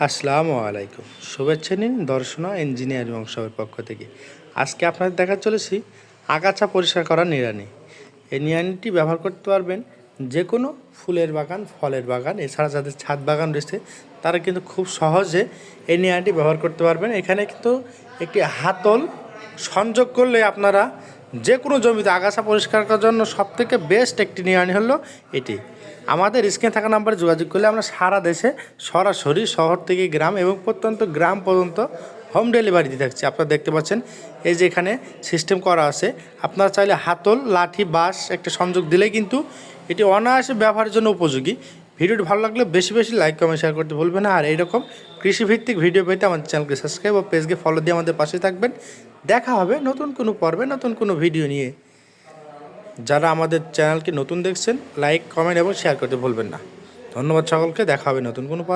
আসসালামু আলাইকুম। শুভেচ্ছা নিন দর্শনা ইঞ্জিনিয়ারিং অংশের পক্ষ থেকে। আজকে আপনাদের দেখা চলেছি আগাছা পরিষ্কার করার নিড়ানি। এই নিড়ানিটি ব্যবহার করতে পারবেন যে কোনো ফুলের বাগান, ফলের বাগান, এছাড়া যাদের ছাদ বাগান রয়েছে তারা কিন্তু খুব সহজে এই নিড়ানিটি ব্যবহার করতে পারবেন। এখানে কিন্তু একটি হাতল সংযোগ করলে আপনারা যে কোনো জমিতে আগাছা পরিষ্কার করার জন্য সবথেকে বেস্ট একটি নিড়ানি হলো এটি। আমাদের স্ক্রিনে থাকা নাম্বারে যোগাযোগ করলে আমরা সারা দেশে সরাসরি শহর থেকে গ্রাম এবং প্রত্যন্ত গ্রাম পর্যন্ত হোম ডেলিভারি দিয়ে থাকছি। আপনারা দেখতে পাচ্ছেন এই যে এখানে সিস্টেম করা আছে। আপনারা চাইলে হাতল, লাঠি, বাঁশ একটা সংযোগ দিলেই কিন্তু এটি অনায়াসে ব্যবহারের জন্য উপযোগী। ভিডিওটি ভালো লাগলে বেশি বেশি লাইক, কমেন্ট, শেয়ার করতে ভুলবেন না। আর এইরকম কৃষিভিত্তিক ভিডিও পেতে আমাদের চ্যানেলকে সাবস্ক্রাইব ও পেজকে ফলো দিয়ে আমাদের পাশে থাকবেন। দেখা হবে নতুন কোনো পর্বে নতুন কোনো ভিডিও নিয়ে। যারা আমাদের চ্যানেলকে নতুন দেখছেন লাইক, কমেন্ট এবং শেয়ার করতে ভুলবেন না। ধন্যবাদ সকলকে। দেখা হবে নতুন কোনো পর্বে।